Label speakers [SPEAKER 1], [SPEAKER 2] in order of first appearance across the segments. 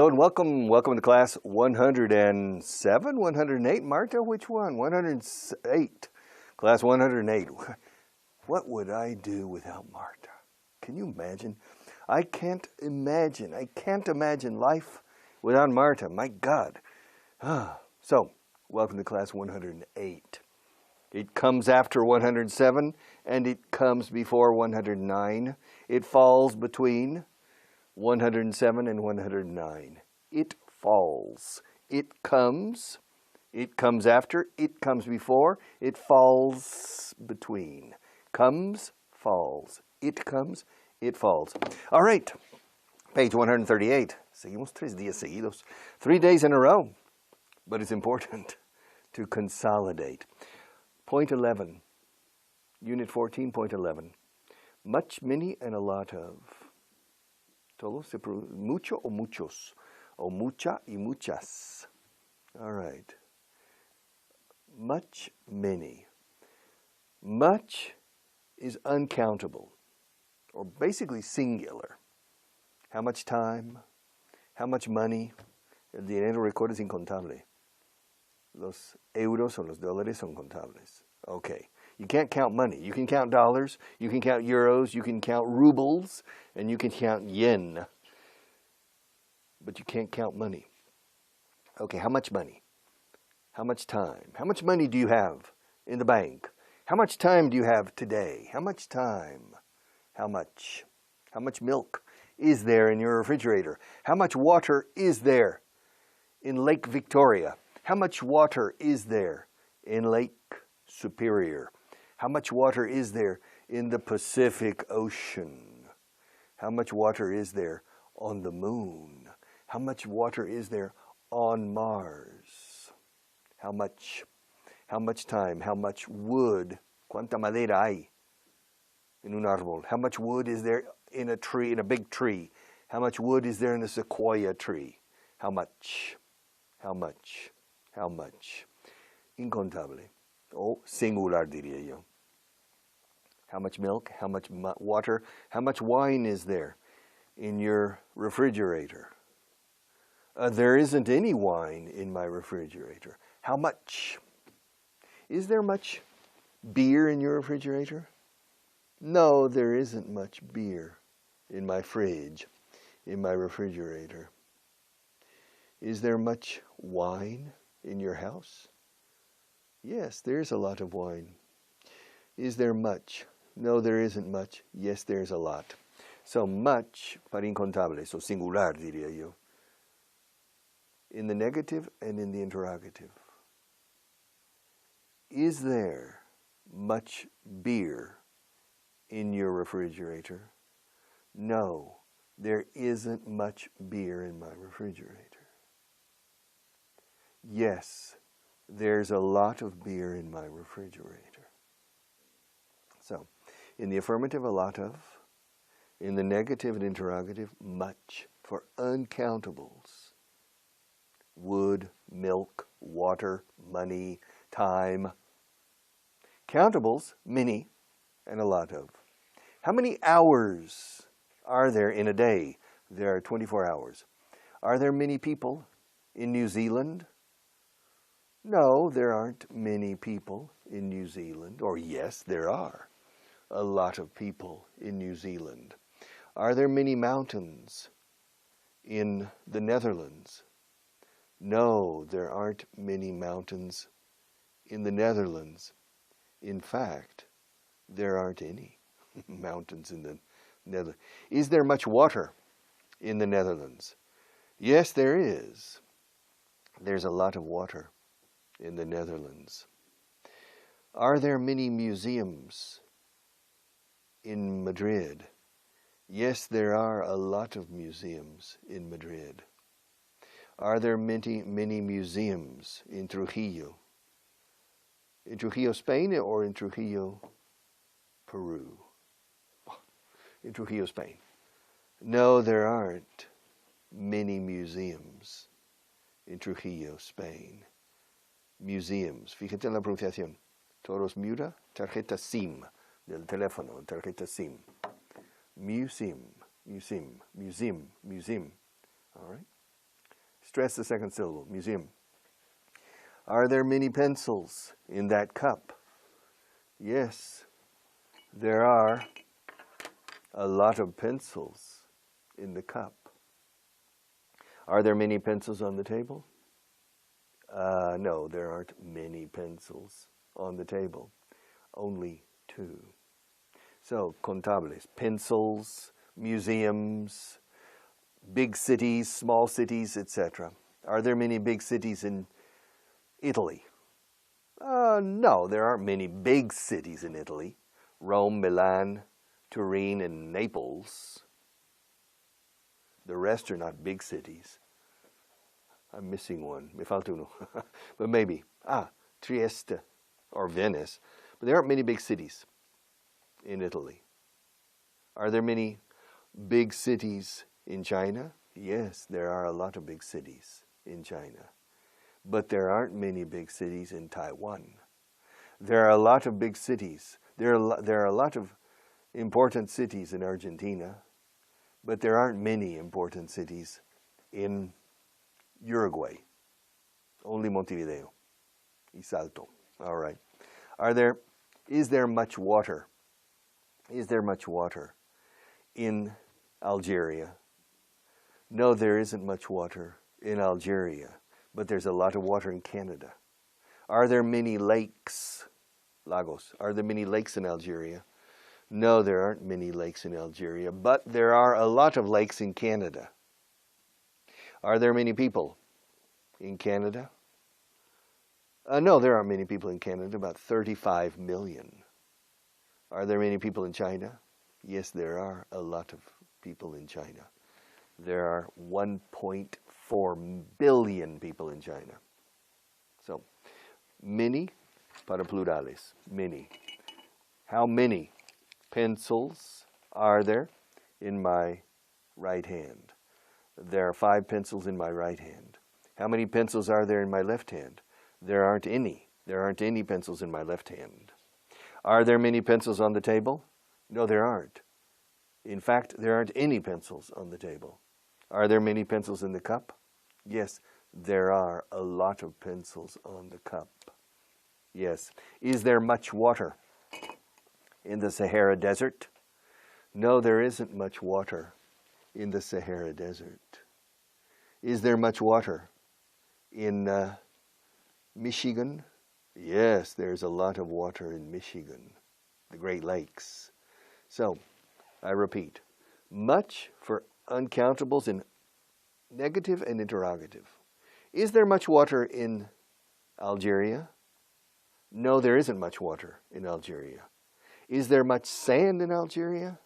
[SPEAKER 1] Hello and welcome. Welcome to class 107, 108. Marta, which one? 108. Class 108. What would I do without Marta? Can you imagine? I can't imagine. I can't imagine life without Marta. My God. So, welcome to class 108. It comes after 107 and it comes before 109. It falls between 107 and 109. It falls. It comes after, it comes before, it falls between. Comes, falls. It comes, it falls. All right, page 138. Seguimos 3 días seguidos. 3 days in a row. But it's important to consolidate. Point 11, unit 14.11. Much, many, and a lot of. Todo se produce, mucho o muchos, o mucha y muchas. All right. Much, many. Much is uncountable, or basically singular. How much time? How much money? El dinero recuerda es incontable. Los euros o los dólares son contables. Okay. You can't count money. You can count dollars, you can count euros, you can count rubles, and you can count yen. But you can't count money. Okay, how much money? How much time? How much money do you have in the bank? How much time do you have today? How much time? How much? How much milk is there in your refrigerator? How much water is there in Lake Victoria? How much water is there in Lake Superior? How much water is there in the Pacific Ocean? How much water is there on the moon? How much water is there on Mars? How much? How much time? How much wood? ¿Cuánta madera hay en un árbol? How much wood is there in a tree, in a big tree? How much wood is there in a sequoia tree? How much? How much? How much? Incontable. O singular, diría yo. How much milk? How much water? How much wine is there in your refrigerator? There isn't any wine in my refrigerator. How much? Is there much beer in your refrigerator? No, there isn't much beer in my fridge, in my refrigerator. Is there much wine in your house? Yes, there's a lot of wine. Is there much? No, there isn't much. Yes, there's a lot. So much para incontable, so singular diría yo. In the negative and in the interrogative. Is there much beer in your refrigerator? No, there isn't much beer in my refrigerator. Yes, there's a lot of beer in my refrigerator. So, in the affirmative, a lot of. In the negative and interrogative, much. For uncountables. Wood, milk, water, money, time. Countables, many, and a lot of. How many hours are there in a day? There are 24 hours. Are there many people in New Zealand? No, there aren't many people in New Zealand. Or yes, there are a lot of people in New Zealand. Are there many mountains in the Netherlands? No, there aren't many mountains in the Netherlands. In fact, there aren't any mountains in the Netherlands. Is there much water in the Netherlands? Yes, there is. There's a lot of water in the Netherlands. Are there many museums in Madrid? Yes, there are a lot of museums in Madrid. Are there many museums in Trujillo? In Trujillo, Spain, or in Trujillo, Peru? In Trujillo, Spain. No, there aren't many museums in Trujillo, Spain. Museums. Fíjate en la pronunciación. Todos muda, tarjeta SIM del teléfono, tarjeta SIM. Museum, museum, museum, museum. All right? Stress the second syllable. Museum. Are there many pencils in that cup? Yes, there are a lot of pencils in the cup. Are there many pencils on the table? No, there aren't many pencils on the table. Only 2. So, contables, pencils, museums, big cities, small cities, etc. Are there many big cities in Italy? No, there aren't many big cities in Italy. Rome, Milan, Turin, and Naples. The rest are not big cities. I'm missing one. Me falta uno. But maybe. Trieste or Venice. But there aren't many big cities in Italy. Are there many big cities in China? Yes, there are a lot of big cities in China. But there aren't many big cities in Taiwan. There are a lot of big cities. There are a lot of important cities in Argentina, but there aren't many important cities in Uruguay. Only Montevideo y Salto. All right. Is there much water? Is there much water in Algeria? No, there isn't much water in Algeria, but there's a lot of water in Canada. Are there many lakes? Lagos. Are there many lakes in Algeria? No, there aren't many lakes in Algeria, but there are a lot of lakes in Canada. Are there many people in Canada? No, there aren't many people in Canada, about 35 million. Are there many people in China? Yes, there are a lot of people in China. There are 1.4 billion people in China. So, many para plurales, many. How many pencils are there in my right hand? There are 5 pencils in my right hand. How many pencils are there in my left hand? There aren't any. There aren't any pencils in my left hand. Are there many pencils on the table? No, there aren't. In fact, there aren't any pencils on the table. Are there many pencils in the cup? Yes, there are a lot of pencils on the cup. Yes. Is there much water in the Sahara Desert? No, there isn't much water in the Sahara Desert. Is there much water in Michigan? Yes, there's a lot of water in Michigan, the Great Lakes. So, I repeat, much for uncountables in negative and interrogative. Is there much water in Algeria? No, there isn't much water in Algeria. Is there much sand in Algeria?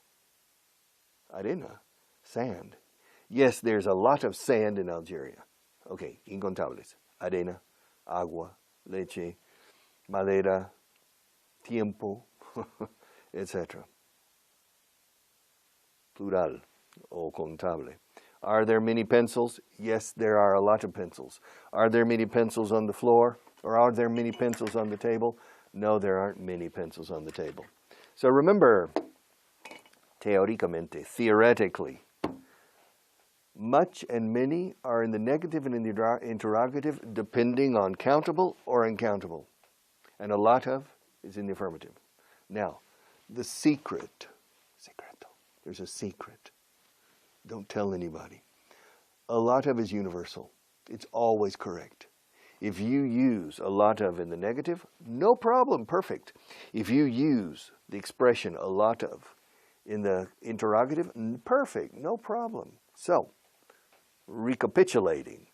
[SPEAKER 1] Arena, sand. Yes, there's a lot of sand in Algeria. Okay, incontables. Arena, agua, leche, madera, tiempo, etc. Plural o contable. Are there many pencils? Yes, there are a lot of pencils. Are there many pencils on the floor? Or are there many pencils on the table? No, there aren't many pencils on the table. So remember, teóricamente, theoretically, much and many are in the negative and in the interrogative depending on countable or uncountable. And a lot of is in the affirmative. Now, the secreto, there's a secret. Don't tell anybody. A lot of is universal. It's always correct. If you use a lot of in the negative, no problem, perfect. If you use the expression a lot of in the interrogative, perfect, no problem. So, recapitulating.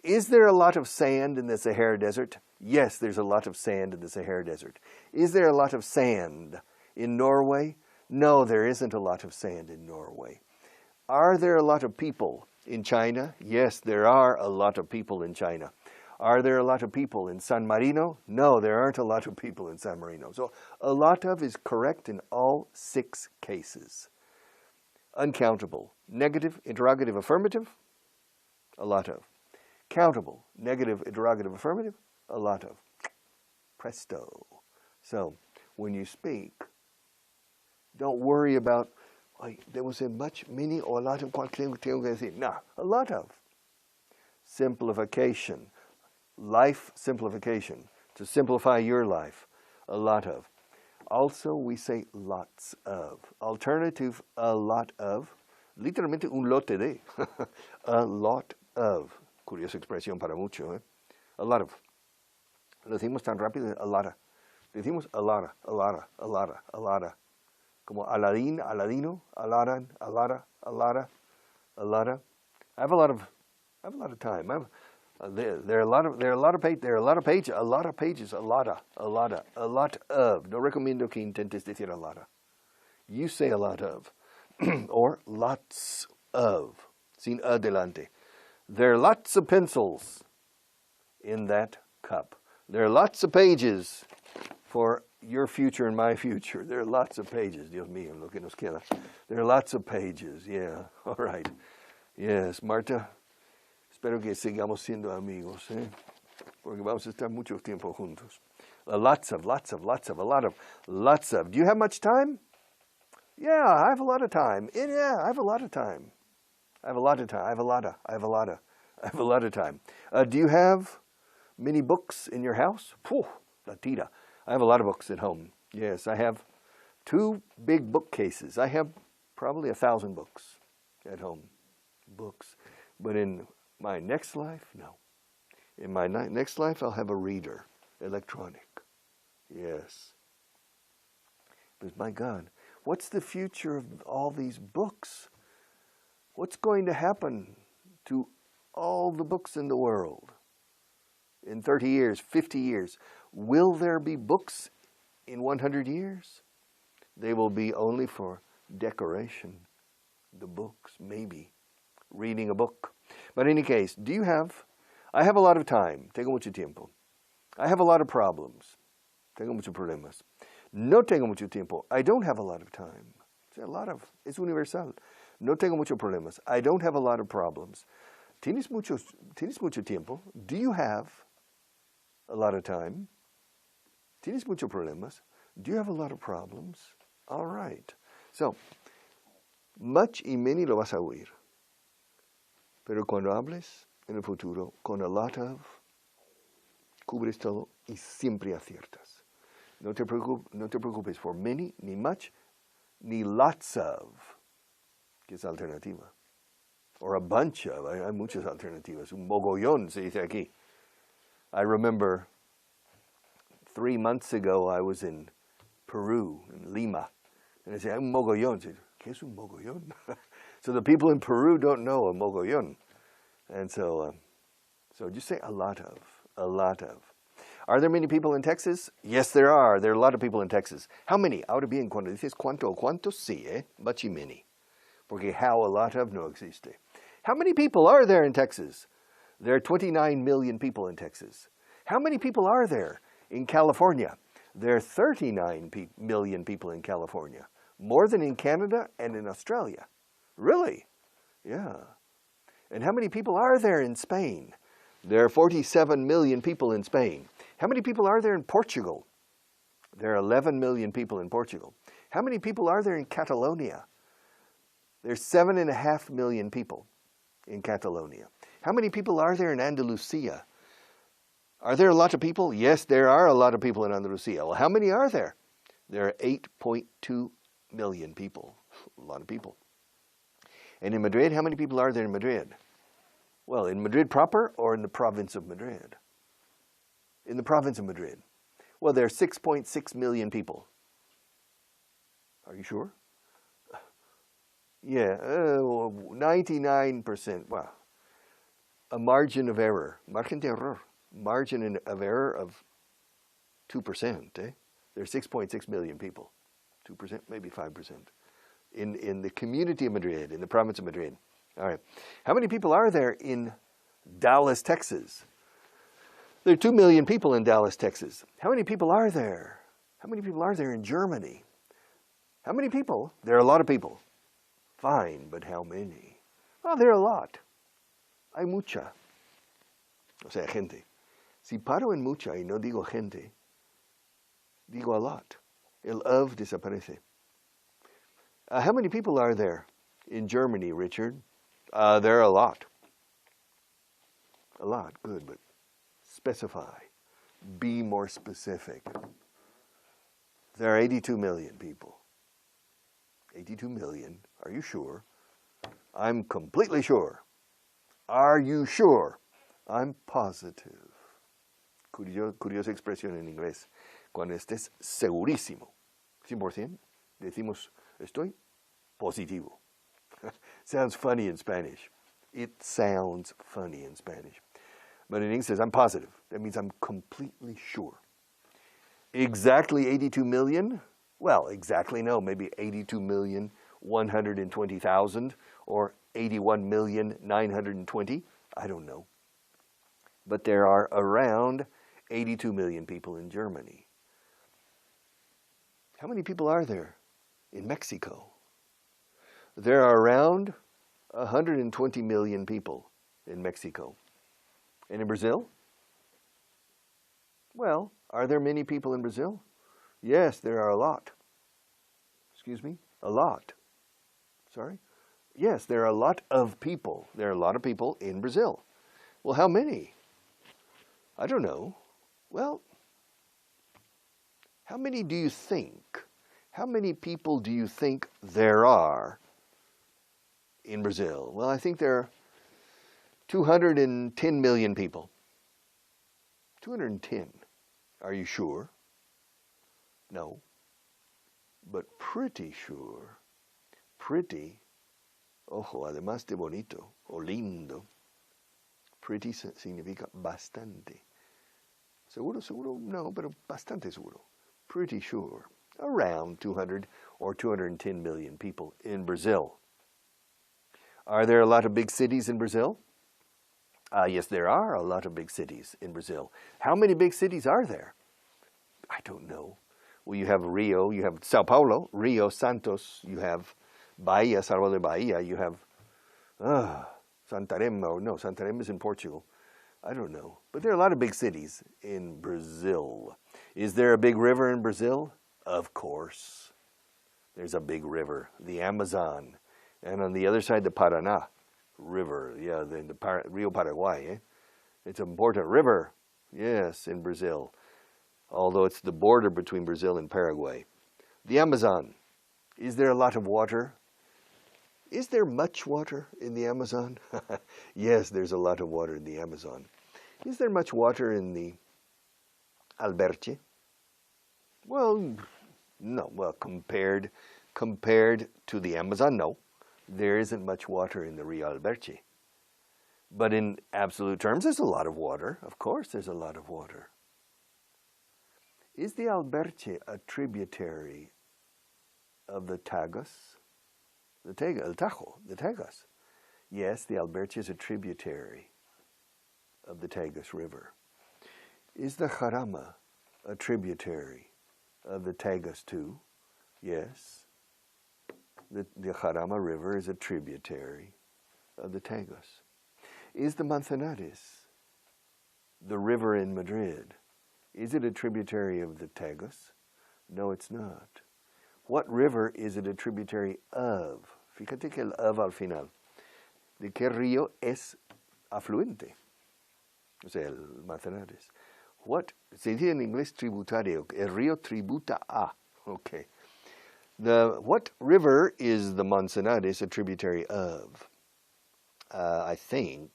[SPEAKER 1] Is there a lot of sand in the Sahara Desert? Yes, there's a lot of sand in the Sahara Desert. Is there a lot of sand in Norway? No, there isn't a lot of sand in Norway. Are there a lot of people in China? Yes, there are a lot of people in China. Are there a lot of people in San Marino? No, there aren't a lot of people in San Marino. So a lot of is correct in all 6 cases. Uncountable, negative, interrogative, affirmative, a lot of. Countable, negative, interrogative, affirmative, a lot of. Presto. So when you speak, don't worry about, debo ser much, many, o a lot of, ¿cuál tengo que decir? No, a lot of. simplification, life simplification, to simplify your life, a lot of. Also, we say lots of. Alternative, a lot of. Literalmente un lote de. A lot of. Curiosa expresión para mucho, ¿eh? A lot of. Lo decimos tan rápido, a lotta. Decimos a lotta, a lotta, a lotta, a lotta. Como Aladín, Aladino, Aladdin, Alada, Alada, Alada. I have a lot of time. There are a lot of pages, a lot of pages, a lot of. No recomiendo que intentes decir a lotta. You say a lot of, or lots of, sin adelante. There are lots of pencils in that cup. There are lots of pages for your future and my future. There are lots of pages. Dios mío, lo que nos queda. There are lots of pages. Yeah, all right. Yes, Marta. Espero que sigamos siendo amigos, ¿eh? Porque vamos a estar mucho tiempo juntos. Lots of. Do you have much time? Yeah, I have a lot of time. Yeah, I have a lot of time. I have a lot of time. Do you have many books in your house? Phew, la tira. I have a lot of books at home. Yes, I have 2 big bookcases. I have probably 1,000 books at home. Books. But in my next life, no. In my next life, I'll have a reader, electronic. Yes. But my God, what's the future of all these books? What's going to happen to all the books in the world? In 30 years, 50 years, will there be books in 100 years? They will be only for decoration. The books, maybe. Reading a book. But in any case, I have a lot of time. Tengo mucho tiempo. I have a lot of problems. Tengo muchos problemas. No tengo mucho tiempo. I don't have a lot of time. Es universal. No tengo muchos problemas. I don't have a lot of problems. ¿Tienes mucho tiempo? Do you have a lot of time? ¿Tienes muchos problemas? Do you have a lot of problems? All right. So, much y many lo vas a oír. Pero cuando hables en el futuro, con a lot of, cubres todo y siempre aciertas. No te preocupes por many, ni much, ni lots of, que es alternativa. Or a bunch of, hay muchas alternativas. Un mogollón se dice aquí. I remember 3 months ago I was in Peru, in Lima, and I said, un mogollón. I said, ¿qué es un mogollón? So the people in Peru don't know a mogollón. And so just say a lot of. Are there many people in Texas? Yes, there are. There are a lot of people in Texas. How many? Ahora bien, cuando dices cuánto o cuántos, sí, much y many. Porque how a lot of no existe. How many people are there in Texas? There are 29 million people in Texas. How many people are there in California? There are 39 million people in California. More than in Canada and in Australia. Really? Yeah. And how many people are there in Spain? There are 47 million people in Spain. How many people are there in Portugal? There are 11 million people in Portugal. How many people are there in Catalonia? There's 7.5 million people in Catalonia. How many people are there in Andalusia? Are there a lot of people? Yes, there are a lot of people in Andalusia. Well, how many are there? There are 8.2 million people. A lot of people. And in Madrid, how many people are there in Madrid? Well, in Madrid proper or in the province of Madrid? In the province of Madrid. Well, there are 6.6 million people. Are you sure? Yeah, 99%. Well, a margin of error. Margen de error. Margin of error of 2%. There are 6.6 million people. 2%, maybe 5%. In the community of Madrid, in the province of Madrid. All right. How many people are there in Dallas, Texas? There are 2 million people in Dallas, Texas. How many people are there? How many people are there in Germany? How many people? There are a lot of people. Fine, but how many? Well, there are a lot. Hay mucha. O sea, gente. Si paro en mucha y no digo gente, digo a lot. El of desaparece. How many people are there in Germany, Richard? There are a lot. A lot, good, but specify. Be more specific. There are 82 million people. 82 million, are you sure? I'm completely sure. Are you sure? I'm positive. Curiosa expresión en inglés. Cuando estés segurísimo, 100%, decimos, estoy positivo. Sounds funny in Spanish. It sounds funny in Spanish. But in English, it says, I'm positive. That means I'm completely sure. Exactly 82 million? Well, exactly no. Maybe 82,120,000 or 81,920. I don't know. But there are around 82 million people in Germany. How many people are there in Mexico? There are around 120 million people in Mexico. And in Brazil? Well, are there many people in Brazil? Yes, there are a lot. Excuse me? A lot. Sorry? Yes, there are a lot of people. There are a lot of people in Brazil. Well, how many? I don't know. Well, how many do you think? How many people do you think there are in Brazil? Well, I think there are 210 million people. 210. Are you sure? No. But pretty sure. Pretty, ojo, además de bonito o lindo. Pretty significa bastante. Seguro, seguro, no, pero bastante seguro. Pretty sure. Around 200 or 210 million people in Brazil. Are there a lot of big cities in Brazil? Yes, there are a lot of big cities in Brazil. How many big cities are there? I don't know. Well, you have Rio, you have Sao Paulo, Rio, Santos, you have Bahia, Salvador de Bahia, you have Santarém. No, Santarém is in Portugal. I don't know. But there are a lot of big cities in Brazil. Is there a big river in Brazil? Of course. There's a big river, the Amazon. And on the other side, the Paraná River. Yeah, the Rio Paraguay. Eh? It's an important river, yes, in Brazil. Although it's the border between Brazil and Paraguay. The Amazon. Is there a lot of water? Is there much water in the Amazon? Yes, there's a lot of water in the Amazon. Is there much water in the Alberche? Well, no. Well, compared to the Amazon, no. There isn't much water in the Rio Alberche. But in absolute terms, there's a lot of water. Of course, there's a lot of water. Is the Alberche a tributary of the Tagus? El Tajo, the Tagus. Yes, the Alberche is a tributary of the Tagus River. Is the Jarama a tributary of the Tagus too? Yes. The Jarama River is a tributary of the Tagus. Is the Manzanares, the river in Madrid, is it a tributary of the Tagus? No, it's not. What river is it a tributary of? Fíjate que el of al final. ¿De qué río es afluente? O sea, el Manzanares. What? Se dice en inglés tributario. El río tributa a. Okay. What river is the Manzanares a tributary of? I think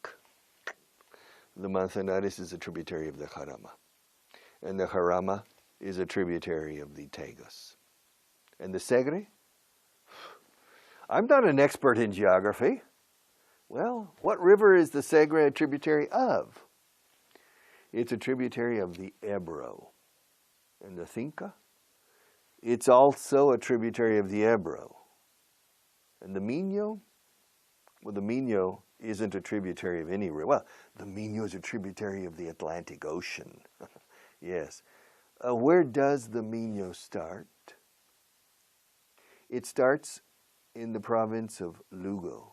[SPEAKER 1] the Manzanares is a tributary of the Jarama. And the Jarama is a tributary of the Tagus. And the Segre? I'm not an expert in geography. Well, what river is the Segre a tributary of? It's a tributary of the Ebro. And the Cinca? It's also a tributary of the Ebro. And the Minho? Well, the Minho isn't a tributary of any river. Well, the Minho is a tributary of the Atlantic Ocean. Yes. Where does the Minho start? It starts in the province of Lugo.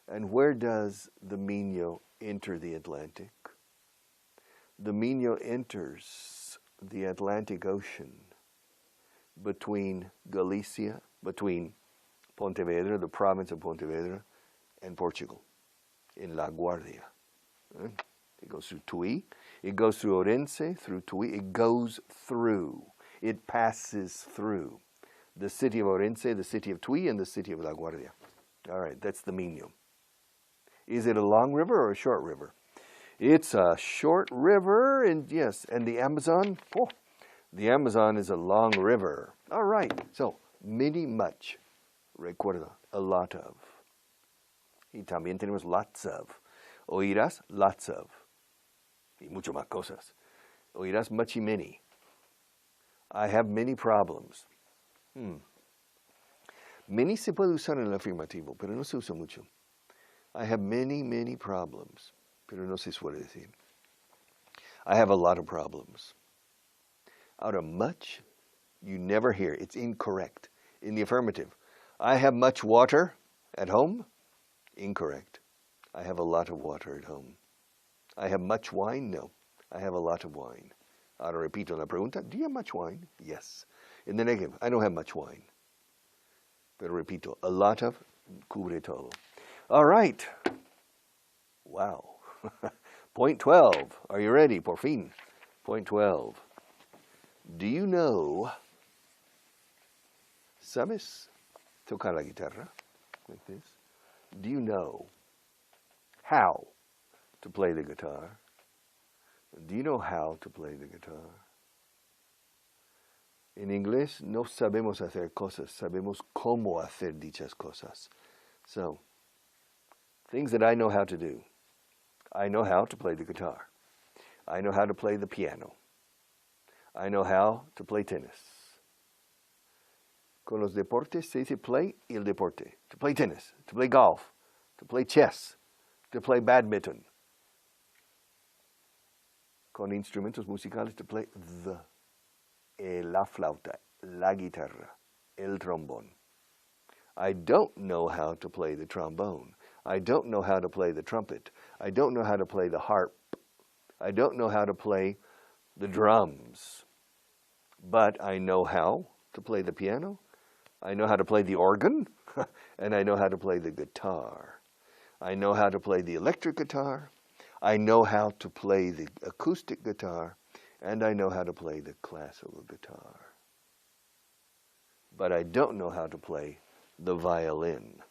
[SPEAKER 1] And where does the Minho enter the Atlantic? The Minho enters the Atlantic Ocean between Galicia, between Pontevedra, the province of Pontevedra, and Portugal, in La Guardia. It goes through Tui. It goes through Orense, through Tui. It goes through. It passes through the city of Orense, the city of Tui, and the city of La Guardia. All right, that's the Minho. Is it a long river or a short river? It's a short river, and yes, and the Amazon? Oh, the Amazon is a long river. All right, so many, much. Recuerda, a lot of. Y también tenemos lots of. Oirás, lots of. Y mucho más cosas. Oirás much y many. I have many problems. Many se puede usar en el afirmativo, pero no se usa mucho. I have many, many problems, pero no se suele decir. I have a lot of problems. Out of much, you never hear. It's incorrect. In the affirmative, I have much water at home. Incorrect. I have a lot of water at home. I have much wine? No. I have a lot of wine. Ahora repito la pregunta. Do you have much wine? Yes. In the negative, I don't have much wine. Pero repito, a lot of cubre todo. All right. Wow. Point 12. Are you ready? Por fin. Point 12. Do you know, ¿sabes tocar la guitarra? Like this. Do you know how to play the guitar? Do you know how to play the guitar? En inglés, no sabemos hacer cosas, sabemos cómo hacer dichas cosas. So, things that I know how to do. I know how to play the guitar. I know how to play the piano. I know how to play tennis. Con los deportes se dice play y el deporte. To play tennis, to play golf, to play chess, to play badminton. Con instrumentos musicales, to play la flauta, la guitarra, el trombón. I don't know how to play the trombone. I don't know how to play the trumpet. I don't know how to play the harp. I don't know how to play the drums. But I know how to play the piano. I know how to play the organ. And I know how to play the guitar. I know how to play the electric guitar. I know how to play the acoustic guitar. And I know how to play the classical guitar. But I don't know how to play the violin.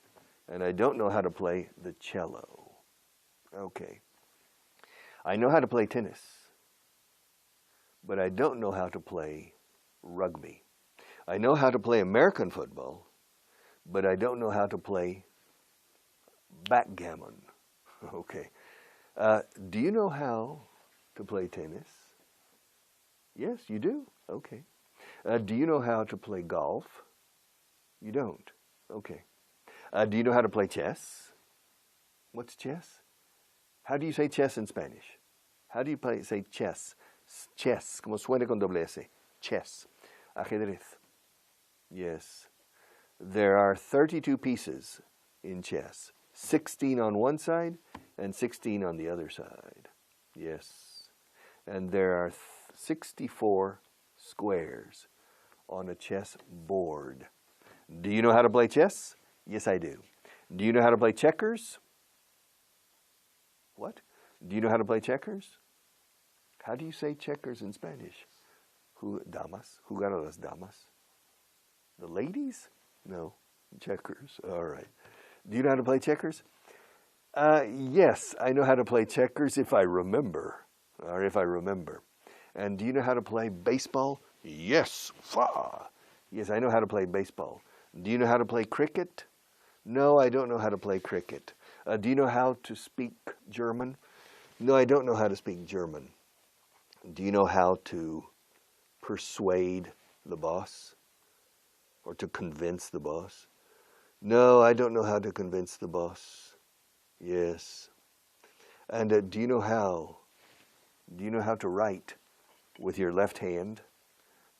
[SPEAKER 1] And I don't know how to play the cello. Okay. I know how to play tennis. But I don't know how to play rugby. I know how to play American football. But I don't know how to play backgammon. Okay. Do you know how to play tennis? Yes, you do? Okay. Do you know how to play golf? You don't? Okay. Do you know how to play chess? What's chess? How do you say chess in Spanish? How do you say chess? Chess, como suena con doble S. Chess. Ajedrez. Yes. There are 32 pieces in chess. 16 on one side and 16 on the other side. Yes. And there are 64 squares on a chess board. Do you know how to play chess? Yes, I do. Do you know how to play checkers? What? Do you know how to play checkers? How do you say checkers in Spanish? Damas. Jugar a las damas. The ladies? No. Checkers. All right. Do you know how to play checkers? Yes, I know how to play checkers if I remember. Or if I remember. And do you know how to play baseball? Yes. Yes, I know how to play baseball. Do you know how to play cricket? No, I don't know how to play cricket. Do you know how to speak German? No, I don't know how to speak German. Do you know how to persuade the boss? Or to convince the boss? No, I don't know how to convince the boss. Yes. And do you know how? Do you know how to write with your left hand?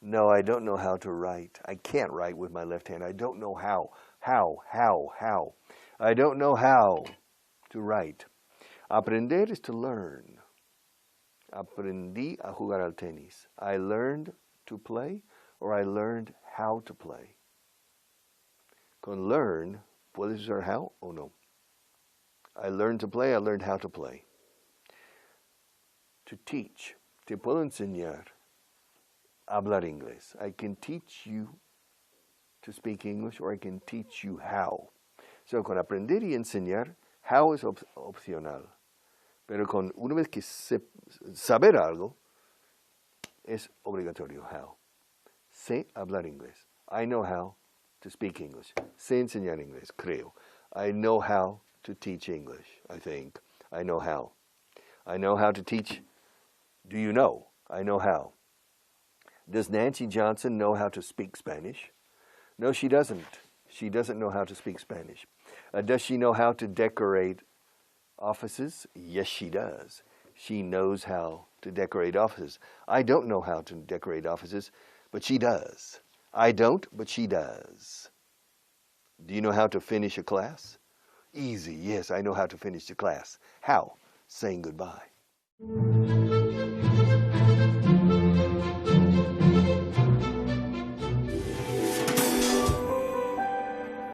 [SPEAKER 1] No, I don't know how to write. I can't write with my left hand. I don't know how. How? I don't know how to write. Aprender is to learn. Aprendí a jugar al tenis. I learned to play, or I learned how to play. Con learn, ¿puedes usar how o no? I learned to play, I learned how to play. to teach. Te puedo enseñar a hablar inglés. I can teach you to speak English, or I can teach you how. So, con aprender y enseñar, how es opcional. Pero con una vez que saber algo, es obligatorio how. Sé hablar inglés. I know how to speak English. Sé enseñar inglés, creo. I know how to teach English, I think. I know how. I know how to teach. Do you know? I know how. Does Nancy Johnson know how to speak Spanish? No, she doesn't. She doesn't know how to speak Spanish. Does she know how to decorate offices? Yes, she does. She knows how to decorate offices. I don't know how to decorate offices, but she does. I don't, but she does. Do you know how to finish a class? Easy. Yes, I know how to finish the class. How? Saying goodbye.